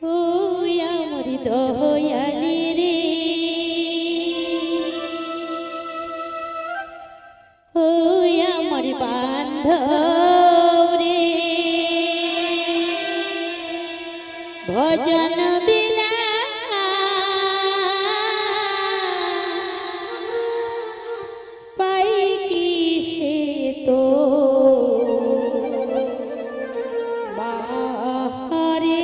ও আমার দয়ালি রে, ও আমার বান্ধব রে, ভজন বিনা পাই কি সে তো বাহারে।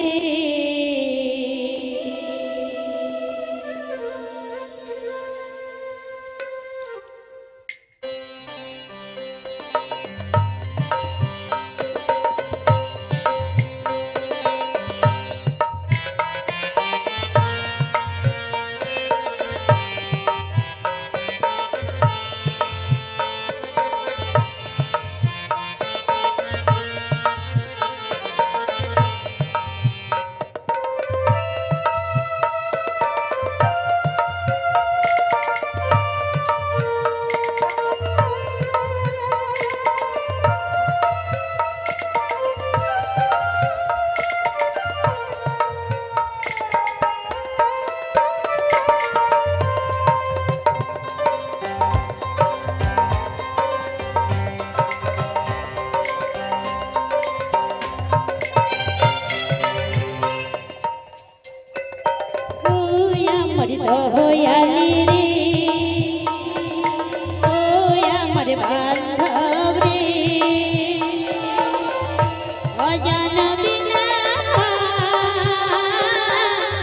দয়ালি রে, ও আমার বান্ধব রে, অজান বিনা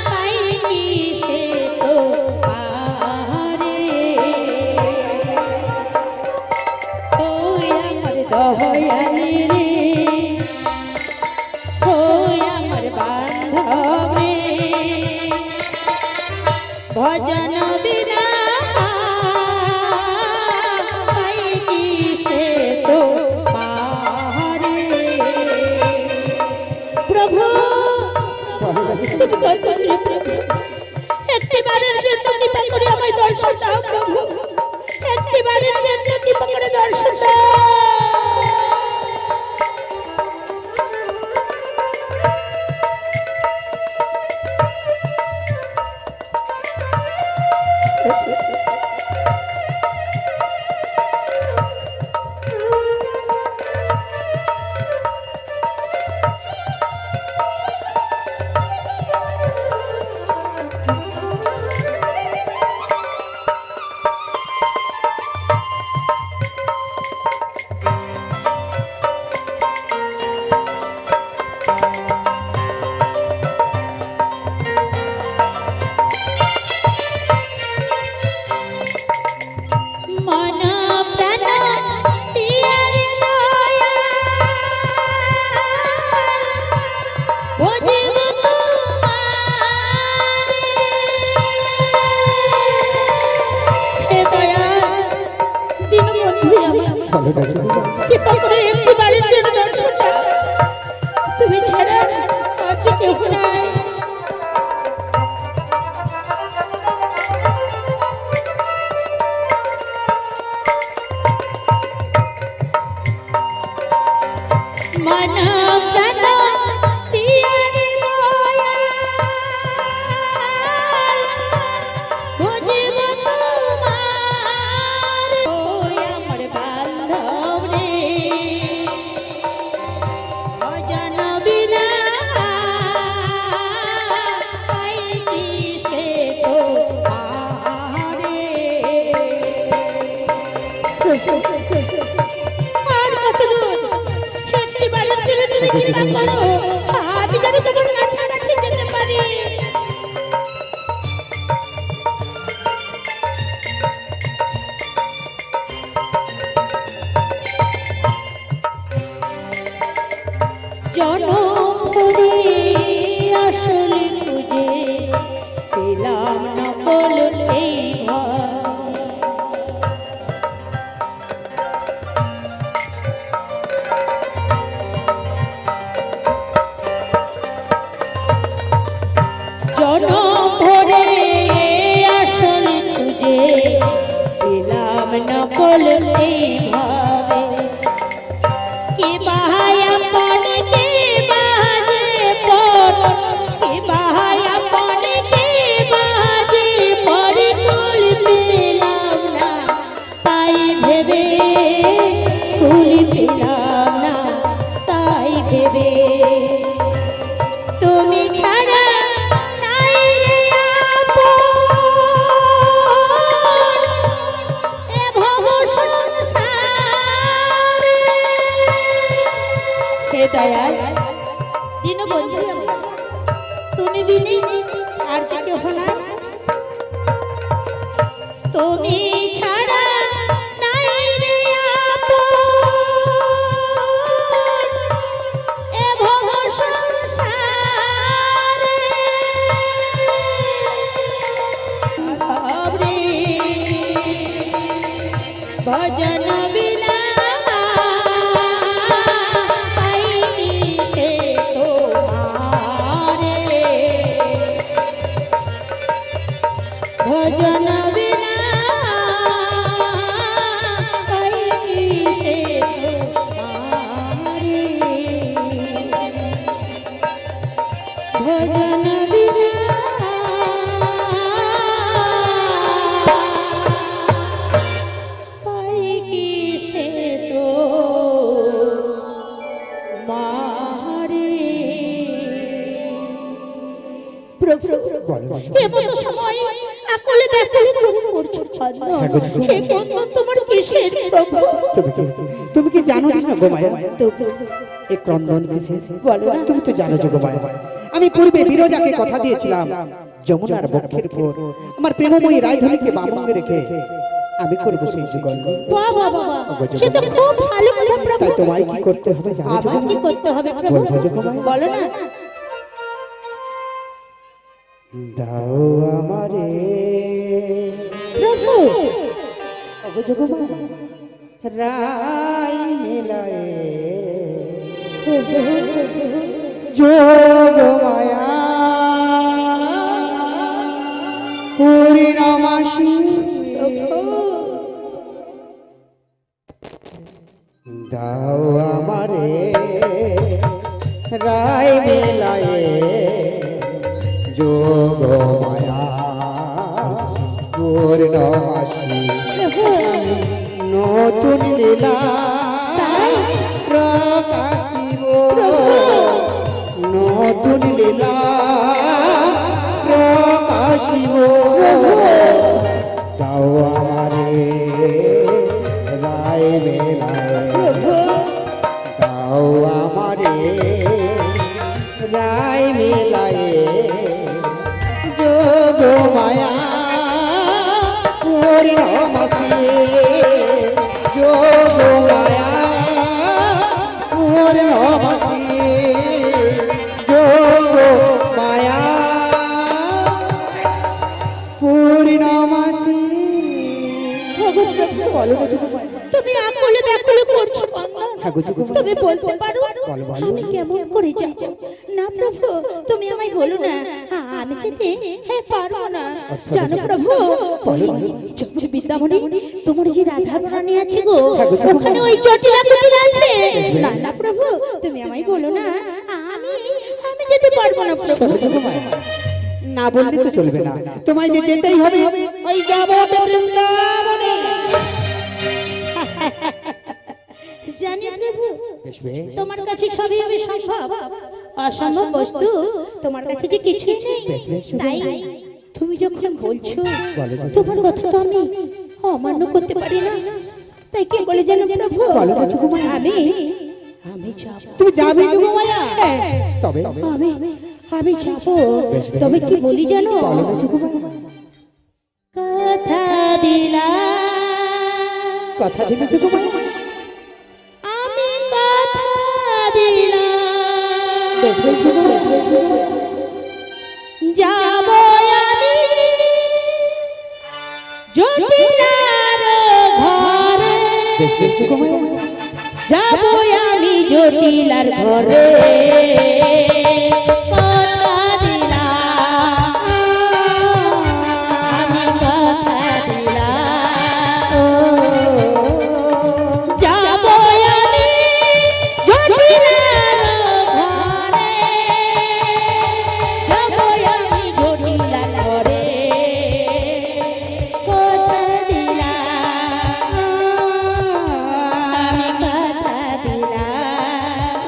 পাই কি সে তো পারে। ও আমার দয়ালি রে, ও আমার বান্ধব রে, ভজন বিনা পাই কি সে তো পারে। প্রভু একটিবারের জন্য কৃপা করে আমায় দর্শন দাও প্রভু, একটিবারের জন্য কৃপা করে দর্শন দাও। কৃপা করে একটিবারের জন্য দর্শন দাও, তুমি ছাড়া আর যে কেউ নাই। মানব প্রাণ দিয়া রে দয়াল, বুঝিব তোমার। ও আমার বান্ধব রে, ভজন বিনা পাই কি সে তো পারে। আর কত দূর একটিবারের জন্য তুমি কৃপা করো, আমি জানি তোমার কাছাকাছি যেতে পারি। জনম ভরে আসলে খুঁজে পেলাম না বলতে জনম ভরে আসলে খুঁজে পেলাম না বলতে ভাবে। কি বাহায়া পড়, কি বাজে পড়, কি বাহায়া তুমি বিনে আর যে কেহ না, তুমি ছাড়া নাই রে আপন এ ভব সংসারে। সবরে ভজন বিনা পাইনি সে তোমারে, ভজন বিনা পাইনি সে তোমারে, ভজন বিনা পাই কি সে তোমারে। প্রভু এমন সময় আকুলে ব্যাকুলে গ্রহণ করছো কান্না, হে বন্ধু তোমার কিসের প্রভু? তুমি কি জানো না গো মায়া এই ক্রন্দন কিসের? বলো না। তুমি তো জানো গো মায়া, আমি পূর্বে বিরজাকে কথা দিয়েছিলাম যমুনার বক্ষের উপর আমার প্রেমময়ী রাজধানীকে বামঙ্গে রেখে আমি করব সেই যুগল। বাহ বাহ বাহ, সে তো খুব ভালো কথা প্রভু। তাই তোমায় কি করতে হবে জানো? আমার কি করতে হবে প্রভু? বলো না। দাও আমারে প্রভু রাই মেলায় যোগ মায়া পূর্ণমাসী, দাও আমারে রাই মেলায় যোগ মায়া পূর্ণমাসী, নতুন লীলা প্রকাশিব, নতুন লীলা প্রকাশিব, দাও আমারে রায় বেলায়, দাও আমারে রায় মেলায় যোগ মায়া পূর্ণমতি, যোগ মায়া পূর্ণমতি, যোগ মায়া পূর্ণমাসী। বলো তুমি আকুলে ব্যাকুলে করছো কান্না, তুমি বলতে পারো আমি কেমন করে যাব? না প্রভু তুমি আমায় বলো না, আমি যেতে পারবো না। জানো প্রভু যে বিদ্যামণি তোমার যে রাধা রানী আছে গো, ওখানে ওই জটিলা কুটিলা আছে। না না প্রভু তুমি আমায় বলো না, আমি আমি যেতে পারবো না প্রভু। না বললে তো চলবে না, তোমায় যে যেতেই হবে। ওই যাবো বৃন্দাবনে। জানি প্রভু তোমার কাছে সবই হবে সম্ভব, অসম্ভব বস্তু তোমার কাছে যে কিছুই নেই। তাই তুমি যখন বলছো তোমার কথা তো আমি অমান্য করতে পারি না। তাই কি বলে জানো প্রভু? আমি আমি যাব। তুমি যাবে যুগমায়া? তবে আমি আমি যাব। তবে কি বলি জানো? কথা দিলাম, কথা দিলে যুগমায়া, আমি কথা দিলাম, যাব আমি জটিলার ঘরে, যাব আমি জটিলার ঘরে, কথা দিলাম, আমি কথা দিলাম, যাব আমি জটিলার ঘরে, যাব আমি জটিলার ঘরে, কথা দিলাম, আমি কথা দিলাম।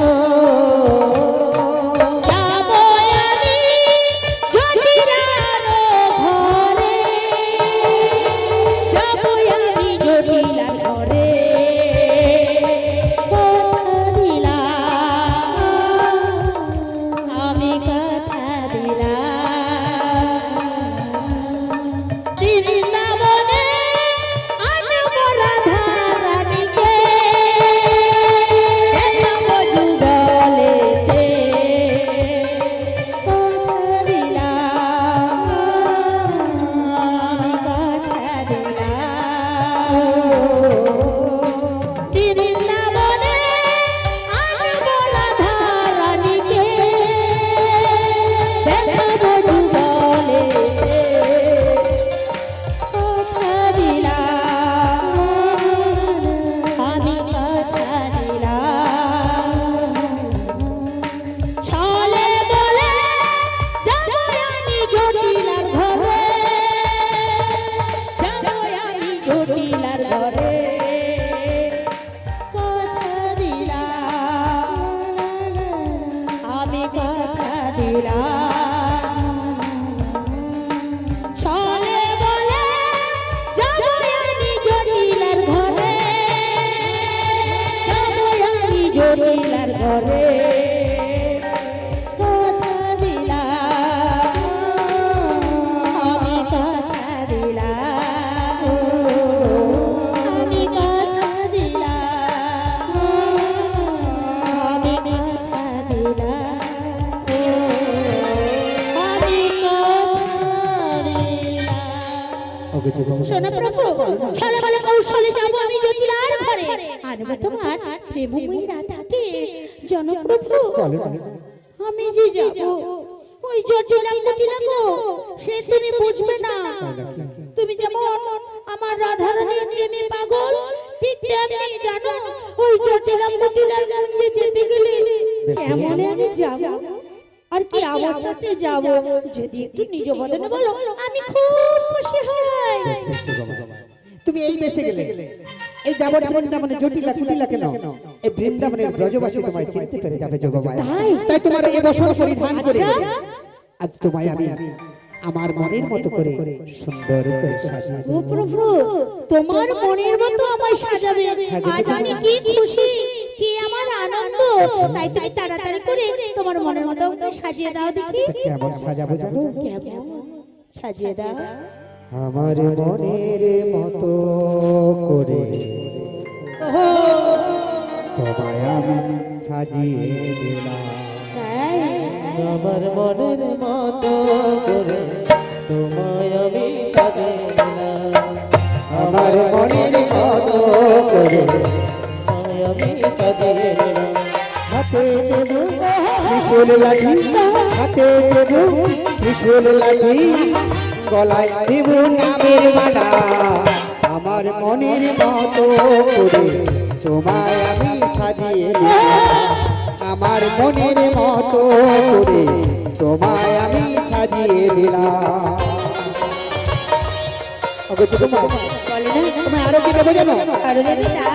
শোনো প্রভু, ছলে বলে কৌশলে যাবো আমি জটিলার ঘরে, আনবো তোমার প্রেমময়ী রাধাকে। জনপ্রভু, আমি যে যাবো ওই জটিলা কুটিলা গো, সে তুমি বুঝবে না। তুমি যেমন আমার রাধারানীর প্রেমে পাগল, ঠিক তেমনি জানো ওই জটিলা কুটিলার গঞ্জে যেতে গেলে কেমন আমি যাবো আর কি অবস্থাতে যাবো, যদি একটু নিজ বদনে বলো আমি খুব খুশি হই। তুমি এই বেঁচে গেলে এই যাবো বৃন্দাবনে জটিলা কুটিলা কেন, এই বৃন্দাবনের ব্রজবাসী তোমায় চিনতে পেরে যাবে যোগমায়া। তাই তোমার এই বসন পরিধান করে আজ তোমায় আমি আমার মনের মতো করে সুন্দর করে সাজিয়ে দেব। ও প্রভু, তোমার মনের মতো আমায় সাজাবে, আজ আমি কি খুশি, কি আমার আনন্দ। তাই তুমি তাড়াতাড়ি করে তোমার মনের মতো সাজিয়ে দাও দেখি। কেমন সাজাবো জানো? কেমন সাজিয়ে দাও? আমার মনের মতো করে তোমায় আমি সাজিয়ে দিলাম। আমার মনের মতো করে তোমায় আমি সাজিয়ে দিলাম। আমার মনের মতো করে তোমায় আমি সাজিয়ে দিলাম। হাতে দেব ত্রিশূল লাঠি, হাতে দেব ত্রিশূল লাঠি, গলায় দেব নামের মালা। আমার মনের মতো করে তোমায় আমি সাজিয়ে দিলাম। আমার মনের মতো করে তোমায় আমি সাজিয়ে দিলাম। তোমায় আরো কি দেবো জানো? আরো দেবে না?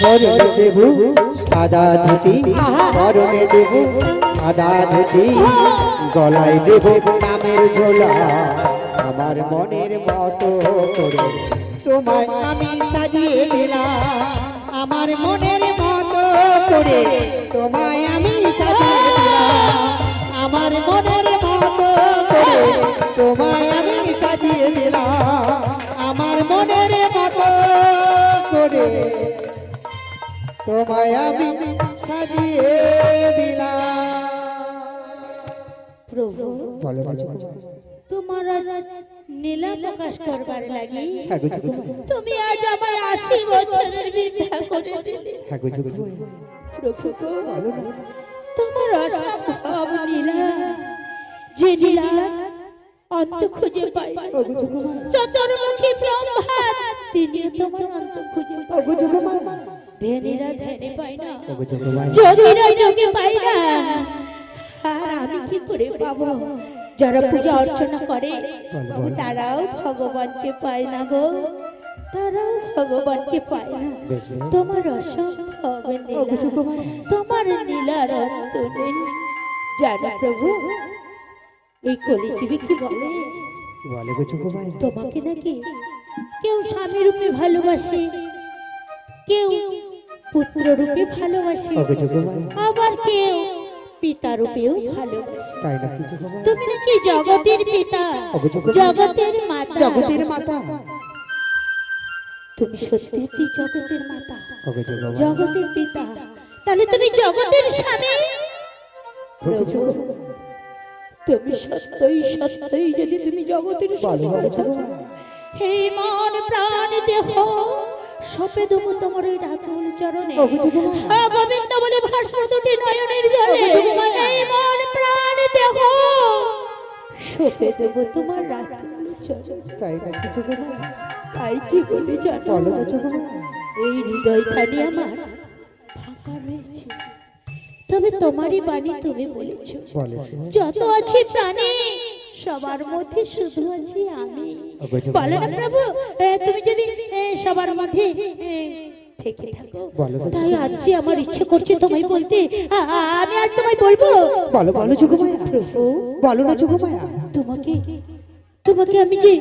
পরনে দেব সাদা ধুতি, পরনে দেব সাদা ধুতি, গলায় দেব নামের ঝোলা। আমার মনের মতো করে তোমায় আমি সাজিয়ে দিলাম। আমার মনের মতো করে তোমায় আমি সাজিয়ে দিলাম। আমার মনের মতো করে তোমায় আমি সাজিয়ে দিলাম। আমার মনের মতো করে তোমায় আমি সাজিয়ে দিলাম। প্রভু, বলো তোমার আজ নীলা প্রকাশ করবার লাগি হ্যাঁ গো, তুমি আজ আমার 80 বছরের বৃদ্ধা করে দিলে। হ্যাঁ গো, প্রভু গো, তোমার অসম্ভব নীলা, যে নীলা অন্ত খুঁজে পাই না। চতুর্মুখী ব্রহ্মা তিনি তোমার অন্ত খুঁজে পাই না। ধ্যানীরা ধ্যানে পাই না, যোগীরা যোগে পাই না। আর আমি কি করে পাবো? যারা পূজা অর্চনা করে তারাও ভগবানকে পায় না গো, তারাও ভগবানকে পায় না। তোমার অসম্ভব লীলা, তোমার লীলার অন্ত নেই। জানো প্রভু, এই কলিজীবী কি বলে গো যোগমায়া? তোমাকে নাকি কেউ স্বামী রূপে ভালোবাসে, কেউ পুত্র রূপে ভালোবাসে, গো যোগমায়া, আবার কেউ পিতা রূপেও ভালোবাসে। তাই নাকি যোগমায়া? তুমি নাকি জগতের পিতা, জগতের মাতা। জগতের মাতা? তুমি সত্যি জগতের মাতা, গো যোগমায়া, জগতের পিতা, তাহলে তুমি জগতের স্বামী। প্রভু, তুমি সত্যই যদি তুমি জগতের স্বামী হয়ে থাকো, হে মন প্রাণ দেহ সপে দেবো তোমার ওই রাতুল চরণে। গোবিন্দ বলে ভাস্ম দুটি নয়নের জলে, হে মন প্রাণ দেহ সপে দেবো তোমার রাতুল চরণে। তাই নাকি যোগমায়া? তাই কি বলি জানো, এই হৃদয়খানি আমার ফাঁকা রয়েছে, তবে তোমারই বাণী তুমি বলেছ, যত আছে প্রাণী সবার মধ্যে শুধু আছি আমি। বলো না প্রভু, তুমি যদি সবার মধ্যে থেকে থাকো, তাই আজ আমার ইচ্ছে করছে তোমায় বলতে, আমি আজ তোমায় বলবো। বলো বলো যোগমায়া, প্রভু বলো না যোগমায়া। তোমাকে আমি যে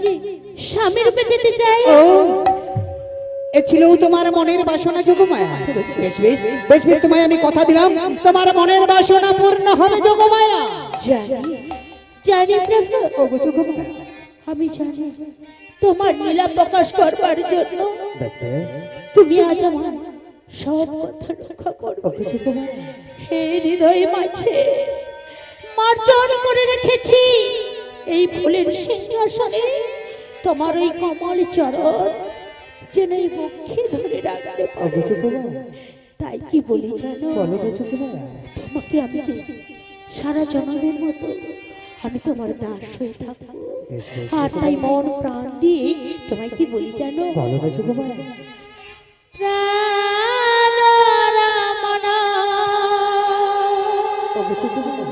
স্বামী রূপে পেতে চাই। ও, এ ছিল তোমার মনের বাসনা যোগমায়া? বেশ বেশ বেশ বেশ, তোমায় আমি কথা দিলাম, তোমার মনের বাসনা পূর্ণ হবে যোগমায়া। জানি প্রভু, ও গো যোগমায়া, আমি জানি তোমার লীলা প্রকাশ করবার জন্য বেশ বেশ, তুমি আজ আমার সব কথা রক্ষা করো। ও গো যোগমায়া, হে হৃদয় মাঝে মার্জন করে রেখেছি এই ফুলের সিংহাসনে তোমার ওই কমল চরণ যেন এই বক্ষে ধরে রাখতে ও গো পারো। যোগমায়া, তাই কি বলি জানো, বলো গো যোগমায়া। তোমাকে আমি যে সারা জন্মের মতো আমি তোমার দাস হয়ে থাকবো, বেশ বেশ, আর তাই মন প্রাণ দিয়ে তোমায় কি বলি জানো, বলো গো যোগমায়া। প্রাণ রমনা ও গো যোগমায়া,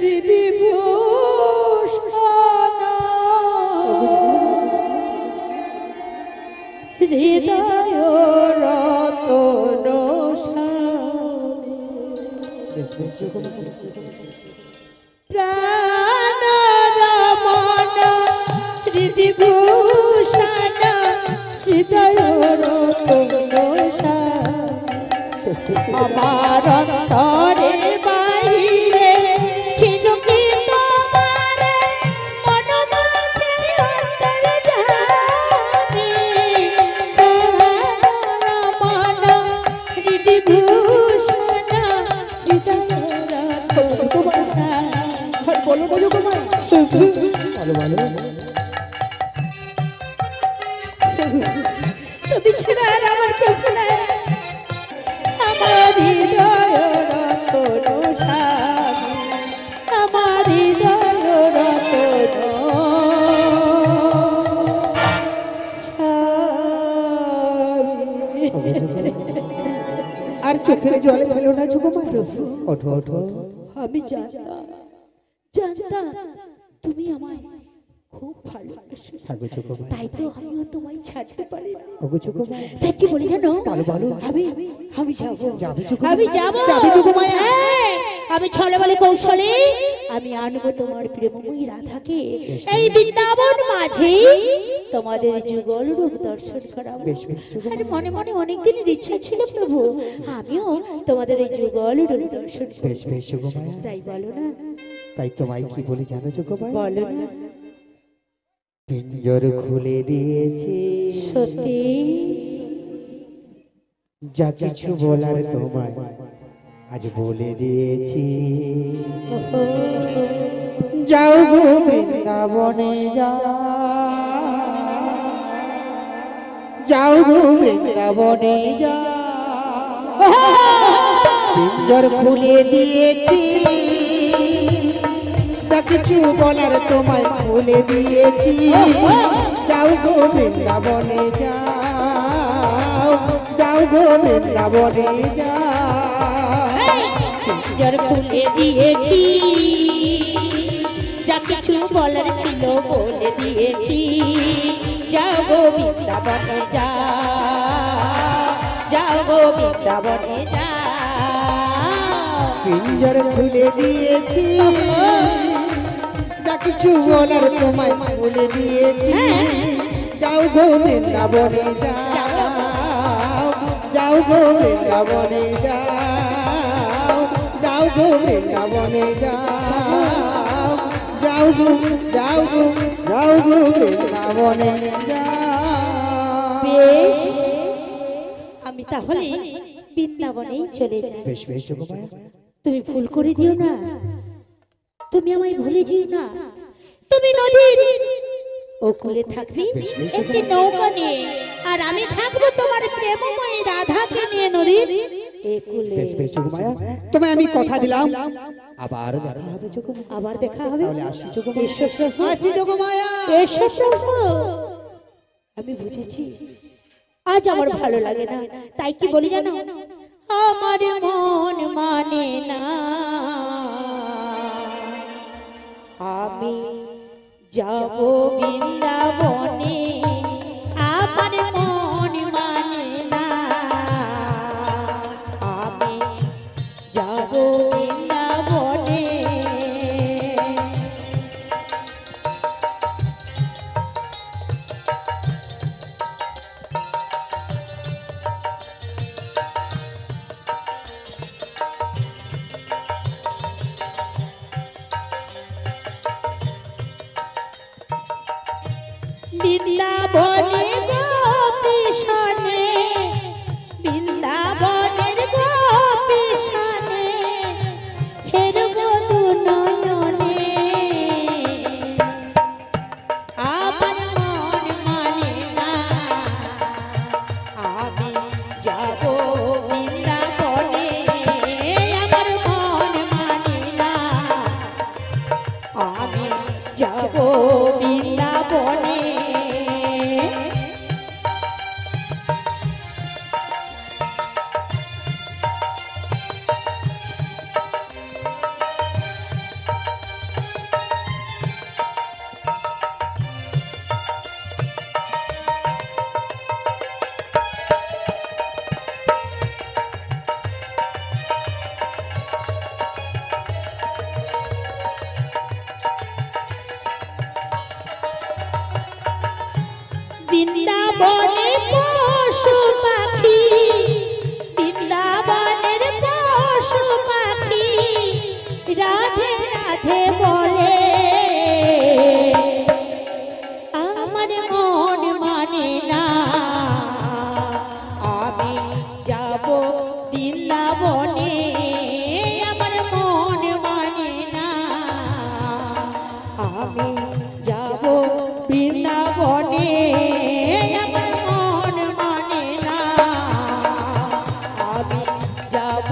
হৃদি ভূষণ হৃদয় রতন স্বামী, বেশ বেশ যোগমায়া, প্রাণ রমনা হৃদি ভূষণ হৃদয় রতন স্বামী, আমার অন্তরে বাইরে ঝিঝুকি তোমার মন মাঝে অন্তরে জানে, রমন হৃদি ভূষণ হৃদয় রতন স্বামী। বলো গো যোগমায়া, বলো বলো। তুমি ছাড়া আর আমার কেউ নাই, আমার হৃদয় রতন স্বামী, আমার হৃদয় রতন স্বামী। আর চোখের জল ফেলো না যোগমায়া, ওঠো ওঠো। আমি জানতাম তুমি আমায় খুব ভালোবাসো, হ্যাঁ গো যোগমায়া, তাই তো আমিও তোমায় ছাড়তে পারি না। ও গো যোগমায়া, তাই কি বলি জানো, বলো বলো। আমি যাবো, যাবে যোগমায়া? আমি যাবো, যাবে যোগমায়া? হ্যাঁ, আমি ছলে বলে কৌশলে আমি আনবো তোমার প্রেমময়ী রাধাকে এই বৃন্দাবন মাঝে তোমাদের যুগল রূপ দর্শন করাবো। বেশ বেশ যোগমায়া, আর মনে মনে অনেক দিনের ইচ্ছা ছিল প্রভু, আমিও তোমাদের এই যুগল রূপ দর্শন করব। বেশ বেশ যোগমায়া। তাই বলো না, তাই তোমায় কি বলি জানো যোগমায়া? বলো না, পিঞ্জর খুলে দিয়েছি, সত্যি যা কিছু বলার তোমায় আজ বলে দিয়েছি। যাও গো বৃন্দাবনে যাও গো বৃন্দাবনে পিঞ্জর খুলে দিয়েছি, যা কিছু বলার তোমায় বলে দিয়েছি। যাও গো বৃন্দাবনে যাও গো বৃন্দাবনে যাও। পিঞ্জর খুলে দিয়েছি, যা কিছু বলার ছিল বলে দিয়েছি। যাও গো বৃন্দাবনে যাও গো বৃন্দাবনে পিঞ্জর খুলে দিয়েছি, যা কিছু বলার তোমায় বলে দিয়েছি। যাও গো বৃন্দাবনে যাও গো বৃন্দাবনে যাও গো বৃন্দাবনে যাও গো বৃন্দাবনে বেশ, আমি তাহলে বৃন্দাবনেই চলে যাই। বেশ বেশ যোগমায়া, তুমি ভুল করে দিও না, তুমি আমায় ভুলে যেও না। তুমি নদীর ওকুলে থাকবি একটি নৌকা নিয়ে, আর আমি থাকবো তোমার প্রেমময়ী রাধাকে নিয়ে নদীর একুলে। বেশ বেশ যোগমায়া, তোমায় আমি কথা দিলাম আবার দেখা হবে যোগমায়া। আবার দেখা হবে। তাহলে আসি যোগমায়া। এসো প্রভু, আসি যোগমায়া। এসো প্রভু। আমি বুঝেছি আজ আমার ভালো লাগে না, তাই কি বলি জানো? আমার মন মানে না, আমি যাব বৃন্দাবনে। আমার মন মানে না, আমি যাব বৃন্দাবনে। বৃন্দাবনে গোপীশনে, বৃন্দাবনের গোপীশনে হেরবো দু নয়নে। আমার মন মানে না, আমি যাব বৃন্দাবনে। আমার মন মানে না, আমি যাব বৃন্দাবনে। বৃন্দাবনে পশু পাখি, বৃন্দাবনের পশু পাখি রাধে রাধে বলে। আমার মন মানে না, আমি যাব বৃন্দাবনে। আমার মন মানে না, আমি যাব বৃন্দাবনে। আমার মন মানে না, আমি যাব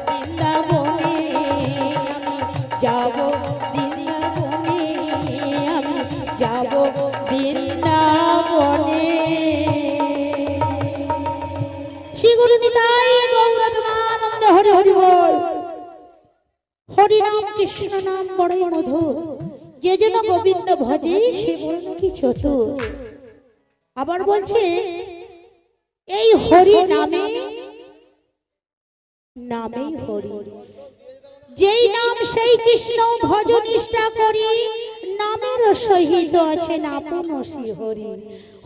বৃন্দাবনে। আমি যাব বৃন্দাবনে, আমি যাব বৃন্দাবনে। শ্রী গুরু নিতাই গৌর প্রেমানন্দ হরি হরি বল। হরি নাম কৃষ্ণ নাম বড়ই মধুর, যে যেন গোবিন্দ ভজে সে বড় কি চতুর। আবার বলছে এই হরি নামে, নামেই হরি, যেই নাম সেই কৃষ্ণ ভজ নিষ্ঠা করি। নামের সহিত আছে আপন হরি।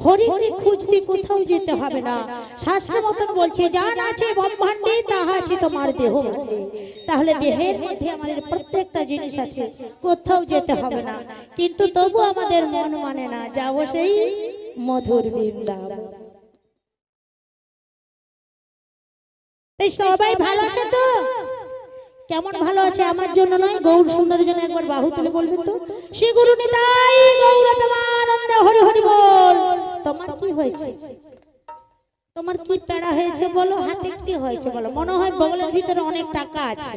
হরিকে খুঁজতে কোথাও যেতে হবে না, শাস্ত্র মতন বলছে যার আছে ব্রহ্মাণ্ডে তাহা আছে তোমার দেহ ভাণ্ডে। তাহলে দেহের মধ্যে আমাদের প্রত্যেকটা জিনিস আছে, কোথাও যেতে হবে না। কিন্তু তবু আমাদের মন মানে না, যাব সেই মধুর বৃন্দাবন। তাই সবাই ভালো আছে তো? কেমন ভালো আছে? আমার জন্য নয়, গৌর সুন্দরের জন্য একবার বাহু তুলে বলবেন তো, শ্রী গুরু নিতাই গৌর প্রেমানন্দ হরি হরি বল। তোমার কি হয়েছে? তোমার কি প্যাড়া হয়েছে বলো? হাতে কি হয়েছে বলো? মনে হয় বগলের ভিতরে অনেক টাকা আছে।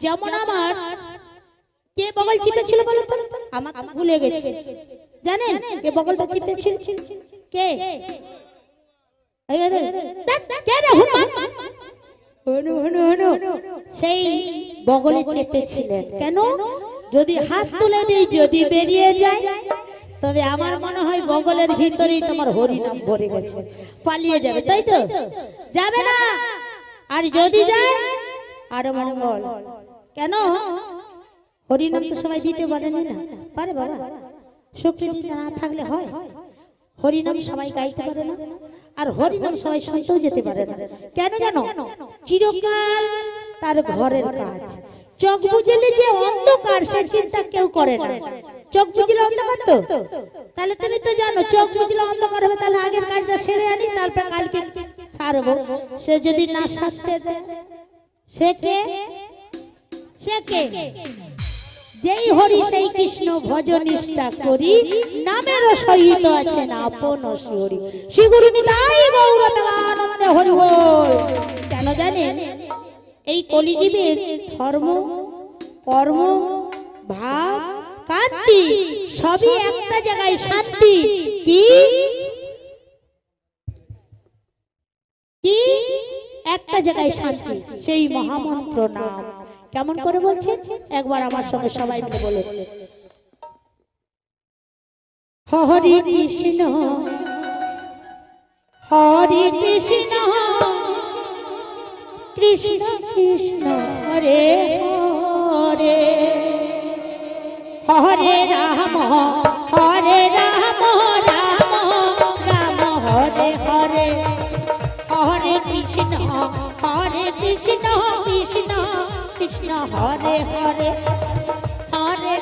যেমন আমার কে বগল চিপেছিল বলো তো? আমাকে ভুলে গেছে। জানেন কে বগলটা চিপেছিল? কে? কে রে হুমান? হনু হনু হনু, সেই বগলে চেপেছিলেন। কেন? যদি হাত তুলে দিই, যদি বেরিয়ে যায়, তবে আমার মনে হয় বগলের ভিতরেই তোমার হরিনাম ভরে গেছে, পালিয়ে যাবে, তাই তো? যাবে না। আর যদি যায় আরো মঙ্গল। কেন? হরিনাম তো সবাই দিতে পারে না। পারে বাবা? শক্তি না থাকলে হয়? হরিনাম সবাই গাইতে পারে না, আর হরিনাম সবাই শুনতেও যেতে পারে না। কেন জানো? চিরকাল তার ঘরের কাজ। চোখ বুঝলে যে অন্ধকার, সে চিন্তা কেউ করে না। চোখ বুঝলে অন্ধকার তো, তাহলে তুমি তো জানো চোখ বুঝলে অন্ধকার হবে, তাহলে আগের কাজটা সেরে আনি, তারপর কালকে সারবো। সে যদি না সারতে দেয়, সে কে? যেই হরি সেই কৃষ্ণ ভজ নিষ্ঠা করি, নামের সহিত আছেন আপন শিহরি। শিগুরি নিতাই গৌর প্রেমানন্দে হরি বল। কেন জানেন? এই কলিজীবের ধর্ম, কর্ম, ভাব, কান্তি সবই একটা জায়গায় শান্তি। কি কি একটা জায়গায় শান্তি, সেই মহামন্ত্র নাম। কেমন করে বলছেন? একবার আমার সঙ্গে সবাই মিলে বলে, হরি কৃষ্ণ হরে কৃষ্ণ কৃষ্ণ কৃষ্ণ হরে হরে, হরে রাম রাম রাম হরে হরে, হরে কৃষ্ণ কৃষ্ণ কৃষ্ণ হরে হরে, হরে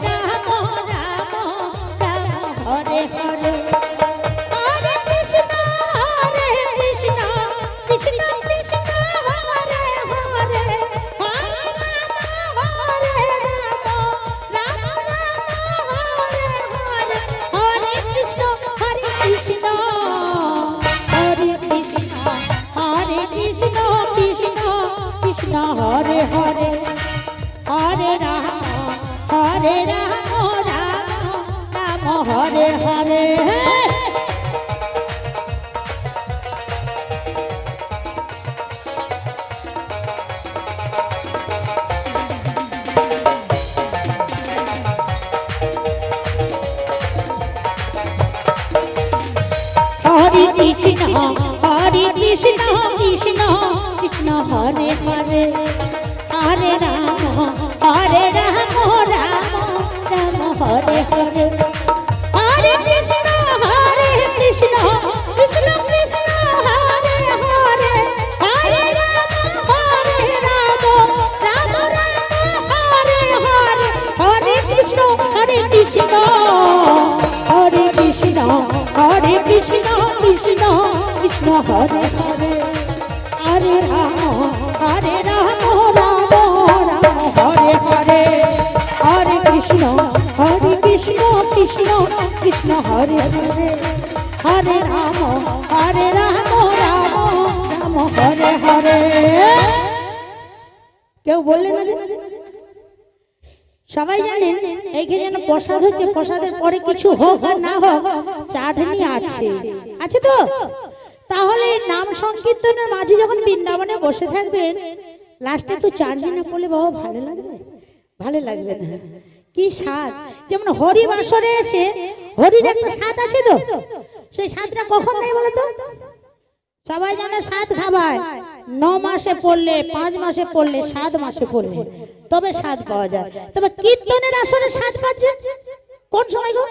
রাম রাম রাম হরে হরে, হরে কৃষ্ণ কৃষ্ণ কৃষ্ণ হরে হরে, হরে রাম রাম হরে হরে, হরে কৃষ্ণ কৃষ্ণ কৃষ্ণ কৃষ্ণ হরে হরে, হরে রাম রাম হরে হরে। হরে কৃষ্ণ কৃষ্ণ কৃষ্ণ হরে হরে, হরে রাম রাম রাম হরে হরে, হরে কৃষ্ণ কৃষ্ণ কৃষ্ণ হরে হরে, হরে রাম রাম রাম হরে হরে, হরে কৃষ্ণ কৃষ্ণ কৃষ্ণ কৃষ্ণ কৃষ্ণ হরে হরে, হরে রাম রাম রাম হরে হরে, হরে কৃষ্ণ কৃষ্ণ কৃষ্ণ হরে হরে, হরে রাম রাম রাম হরে হরে। কেউ বললেন না? সবাই জানেন এইখানে যেন প্রসাদ হচ্ছে, প্রসাদের পরে কিছু হোক আর না হোক চাটনি আছে তো? তাহলে নাম সংকীর্তনের মাঝে যখন বৃন্দাবনে বসে থাকবেন, লাস্টে একটু চাটনি না করলে বাবা ভালো লাগবে? ভালো লাগবে না। কি স্বাদ! যেমন হরি বাসরে এসে হরির একটা স্বাদ আছে তো, সেই স্বাদটা কখন দেয় বলো তো? সবাই জানে স্বাদ খাবায় 9 মাসে পড়লে, 5 মাসে পড়লে, 7 মাসে পড়লে তবে স্বাদ পাওয়া যায়। তবে কীর্তনের আসরে স্বাদ পাচ্ছেন কোন সময় গো?